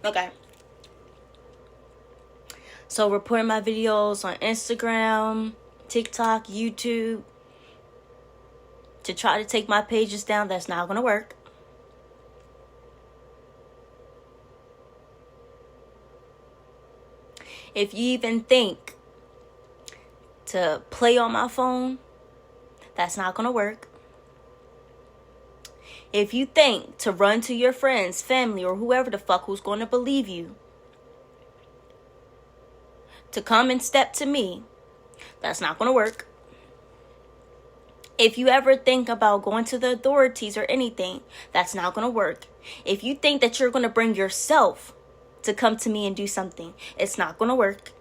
Okay. So reporting my videos on Instagram, TikTok, YouTube to try to take my pages down, that's not gonna work. If you even think to play on my phone, that's not gonna work. If you think to run to your friends, family, or whoever the fuck who's gonna believe you to come and step to me, that's not gonna work. If you ever think about going to the authorities or anything, that's not gonna work. If you think that you're gonna bring yourself to come to me and do something, it's not gonna work.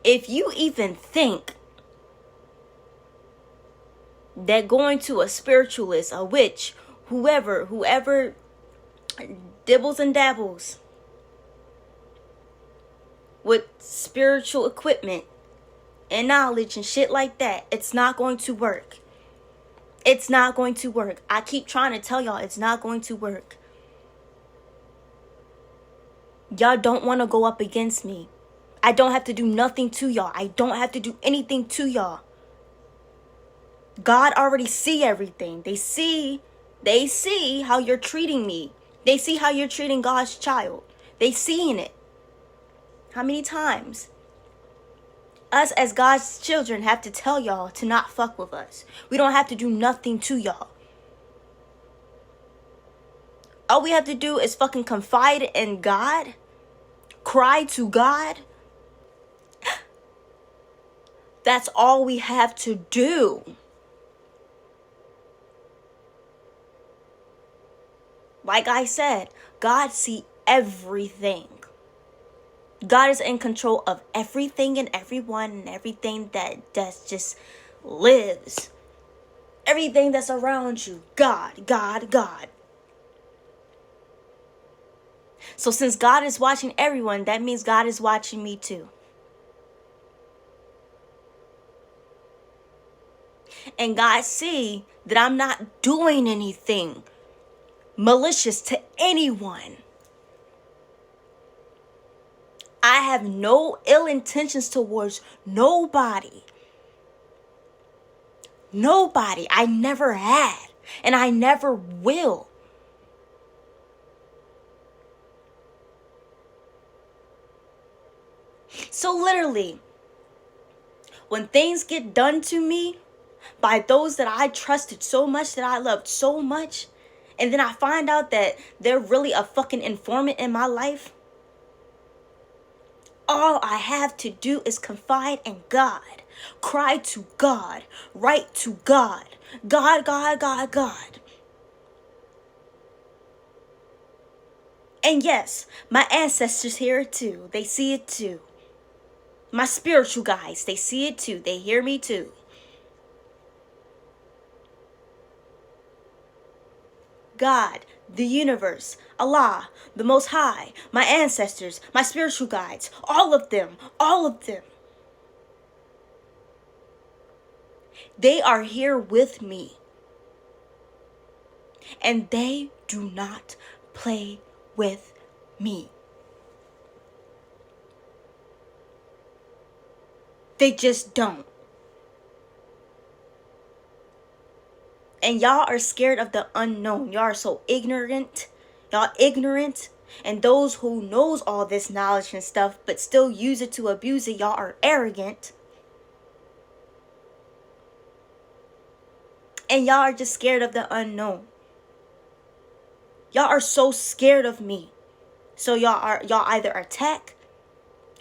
If you even think that going to a spiritualist, a witch, whoever dibbles and dabbles with spiritual equipment and knowledge and shit like that, it's not going to work. It's not going to work. I keep trying to tell y'all it's not going to work. Y'all don't want to go up against me. I don't have to do nothing to y'all. I don't have to do anything to y'all. God already see everything. They see how you're treating me. They see how you're treating God's child. They seeing it. How many times us as God's children have to tell y'all to not fuck with us? We don't have to do nothing to y'all. All we have to do is fucking confide in God. Cry to God. That's all we have to do. Like I said, God sees everything. God is in control of everything and everyone and everything that just lives. Everything that's around you. God, God, God. So since God is watching everyone, that means God is watching me too. And God see that I'm not doing anything malicious to anyone. I have no ill intentions towards nobody. Nobody. I never had. And I never will. So literally, when things get done to me by those that I trusted so much, that I loved so much, and then I find out that they're really a fucking informant in my life, all I have to do is confide in God. Cry to God. Write to God. God, God, God, God. And yes, my ancestors hear it too. They see it too. My spiritual guides, they see it too. They hear me too. God, the universe, Allah, the Most High, my ancestors, my spiritual guides, all of them. They are here with me. And they do not play with me. They just don't. And y'all are scared of the unknown. Y'all are so ignorant. Y'all ignorant. And those who knows all this knowledge and stuff but still use it to abuse it, y'all are arrogant. And y'all are just scared of the unknown. Y'all are so scared of me. So y'all either attack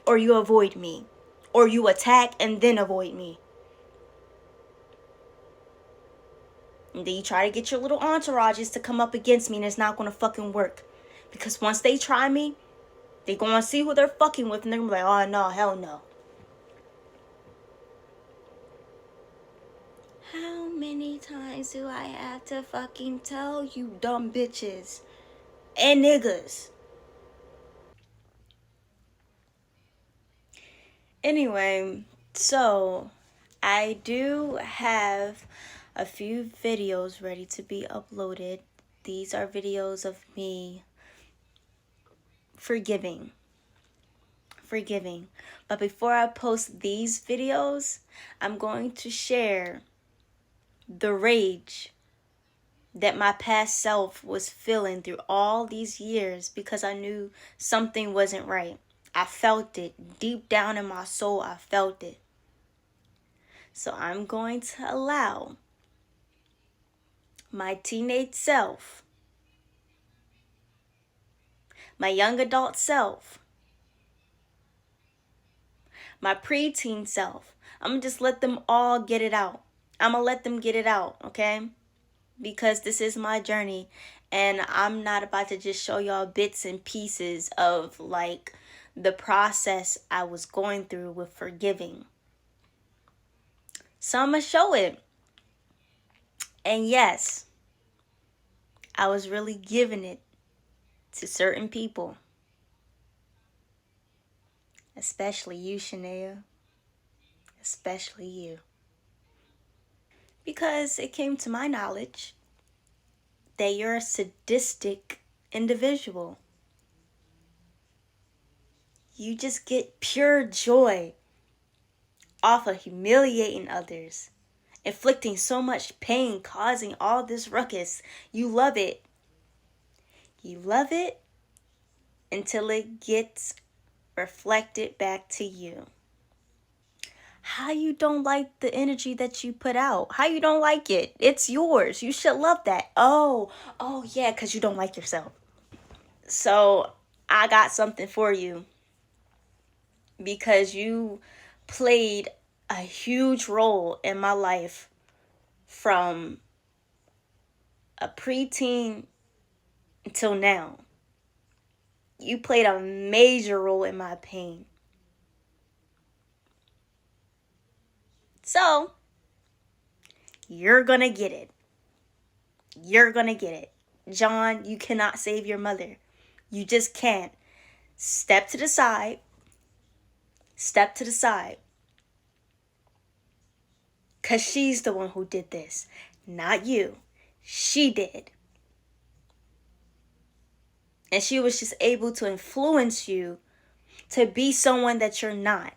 or you avoid me. Or you attack and then avoid me. And then you try to get your little entourages to come up against me, and it's not going to fucking work. Because once they try me, they going to see who they're fucking with, and they're going to be like, oh no, hell no. How many times do I have to fucking tell you dumb bitches and niggas? Anyway, so I do have a few videos ready to be uploaded. These are videos of me forgiving. But before I post these videos, I'm going to share the rage that my past self was feeling through all these years because I knew something wasn't right. I felt it deep down in my soul. I felt it. So I'm going to allow my teenage self, my young adult self, my preteen self, I'm going to just let them all get it out. I'm going to let them get it out, okay? Because this is my journey, and I'm not about to just show y'all bits and pieces of like the process I was going through with forgiving. So I'm going to show it. And yes, I was really giving it to certain people. Especially you, Shania. Especially you. Because it came to my knowledge that you're a sadistic individual. You just get pure joy off of humiliating others, inflicting so much pain, causing all this ruckus. You love it. You love it until it gets reflected back to you. How you don't like the energy that you put out? How you don't like it? It's yours. You should love that. Oh yeah, because you don't like yourself. So I got something for you. Because you played a huge role in my life from a preteen until now. You played a major role in my pain. So, you're gonna get it. You're gonna get it. John, you cannot save your mother. You just can't. Step to the side. Step to the side. Because she's the one who did this. Not you. She did. And she was just able to influence you to be someone that you're not.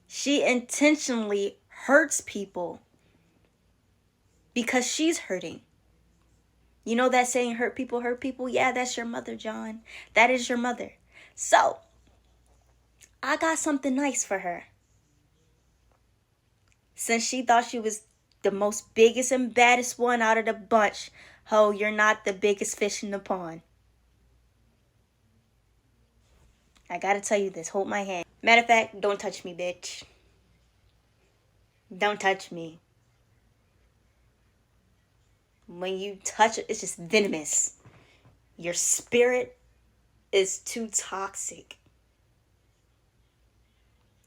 She intentionally hurts people because she's hurting. You know that saying, hurt people hurt people? Yeah, that's your mother, John. That is your mother. So, I got something nice for her. Since she thought she was the most biggest and baddest one out of the bunch, ho, you're not the biggest fish in the pond. I gotta tell you this. Hold my hand. Matter of fact, don't touch me, bitch. Don't touch me. When you touch it, it's just venomous. Your spirit is too toxic.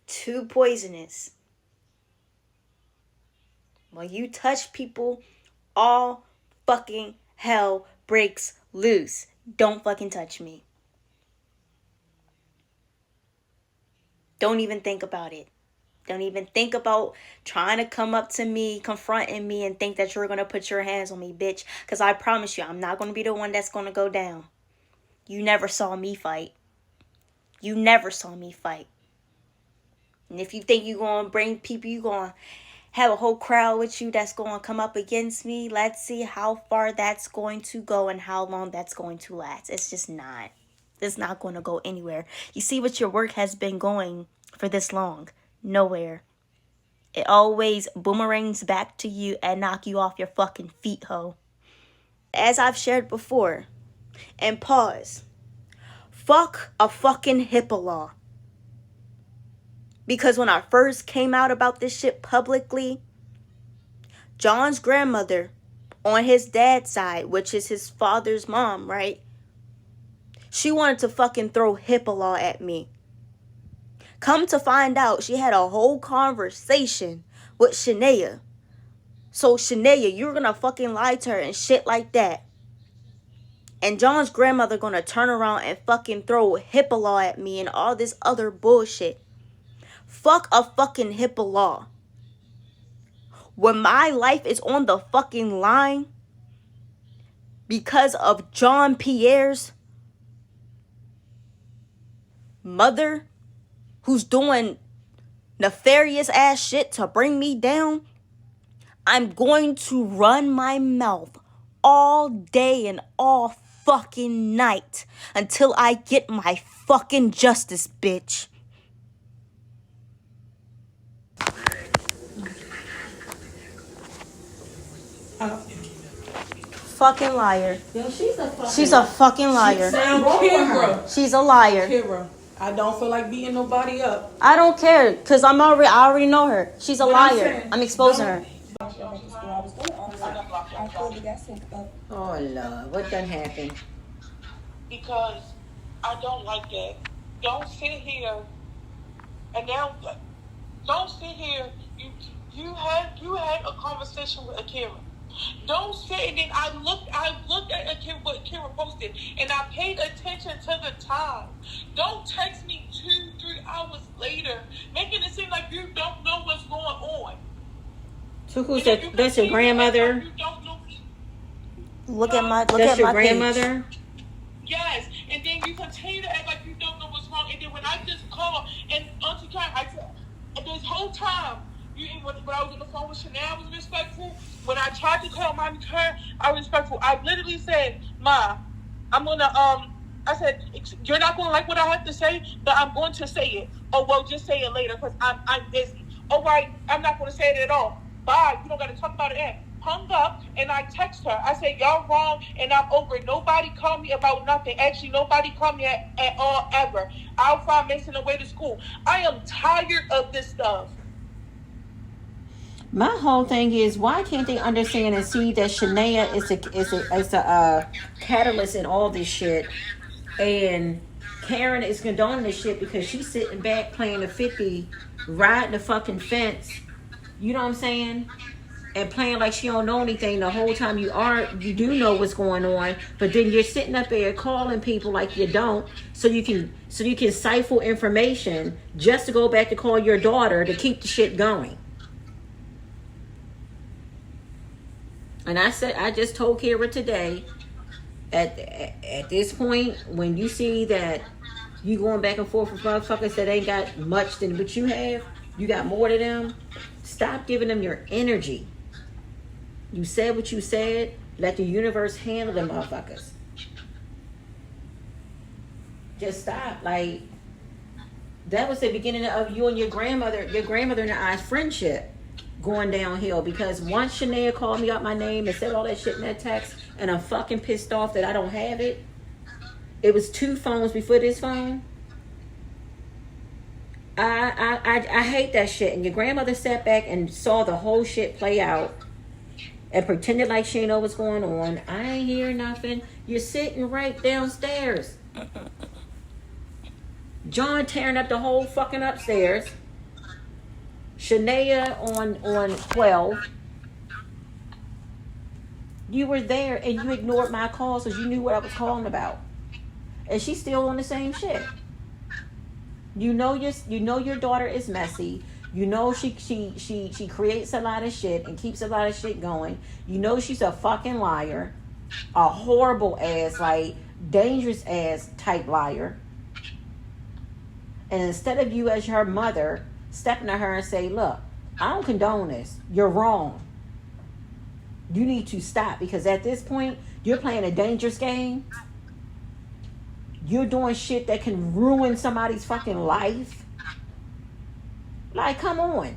Too poisonous. When you touch people, all fucking hell breaks loose. Don't fucking touch me. Don't even think about it. Don't even think about trying to come up to me, confronting me, and think that you're going to put your hands on me, bitch. Because I promise you, I'm not going to be the one that's going to go down. You never saw me fight. You never saw me fight. And if you think you're going to bring people, you're going to have a whole crowd with you that's going to come up against me, let's see how far that's going to go and how long that's going to last. It's just not. It's not going to go anywhere. You see what your work has been going for this long? Nowhere. It always boomerangs back to you and knock you off your fucking feet, ho. As I've shared before, and pause, fuck a fucking HIPAA law. Because when I first came out about this shit publicly, John's grandmother on his dad's side, which is his father's mom, right? She wanted to fucking throw HIPAA law at me. Come to find out, she had a whole conversation with Shania. So Shania, you're gonna fucking lie to her and shit like that. And John's grandmother gonna turn around and fucking throw HIPAA law at me and all this other bullshit. Fuck a fucking HIPAA law. When my life is on the fucking line because of John Pierre's mother, who's doing nefarious ass shit to bring me down, I'm going to run my mouth all day and all fucking night until I get my fucking justice, bitch. Fucking liar. Yo, She's a fucking liar. She's a liar. Akira, I don't feel like beating nobody up. I don't care, cause I already know her. She's a liar. I'm exposing her. Oh Lord, what done happened? Because I don't like that. Don't sit here and now don't sit here. You had a conversation with Akira. Don't sit and then I looked at Akira, what Akira posted, and I paid attention to the time. Don't text me 2-3 hours later, making it seem like you don't know what's going on. So who's that? That's your grandmother? You don't know. Look at my grandmother? page. Yes, and then you continue to act like you don't know what's wrong. And then when I just called, and Auntie Karen, I said, this whole time, when I was on the phone with Chanel, I was respectful. When I tried to call Mommy Karen, I was respectful. I literally said, Ma, I'm gonna, I said, you're not gonna like what I have to say, but I'm going to say it. Oh, well, just say it later, because I'm busy. All right, I'm not gonna say it at all. Bye, you don't gotta talk about it yet. Hung up, and I text her. I said, y'all wrong, and I'm over it. Nobody called me about nothing. Actually, nobody called me at all, ever. I'll find Mason away to school. I am tired of this stuff. My whole thing is, why can't they understand and see that Shania is a catalyst in all this shit, and Karen is condoning this shit because she's sitting back playing the 50, riding the fucking fence. You know what I'm saying? And playing like she don't know anything the whole time you do know what's going on, but then you're sitting up there calling people like you don't, so you can siphon information just to go back to call your daughter to keep the shit going. And I just told Kira today, at this point, when you see that you going back and forth with motherfuckers that ain't got much than what you have, you got more to them, stop giving them your energy. You said what you said, let the universe handle them motherfuckers. Just stop. Like, that was the beginning of you and your grandmother and I's friendship going downhill, because once Shania called me out my name and said all that shit in that text, and I'm fucking pissed off that I don't have it. It was 2 phones before this phone. I hate that shit. And your grandmother sat back and saw the whole shit play out and pretended like she didn't know what's going on. I ain't hear nothing. You're sitting right downstairs. John tearing up the whole fucking upstairs. Shania on 12. You were there and you ignored my calls because you knew what I was calling about. And she's still on the same shit. You know your daughter is messy. You know she creates a lot of shit and keeps a lot of shit going. You know she's a fucking liar. A horrible ass, like dangerous ass type liar. And instead of you as her mother stepping to her and say, look, I don't condone this. You're wrong. You need to stop, because at this point, you're playing a dangerous game. You're doing shit that can ruin somebody's fucking life. Like, come on.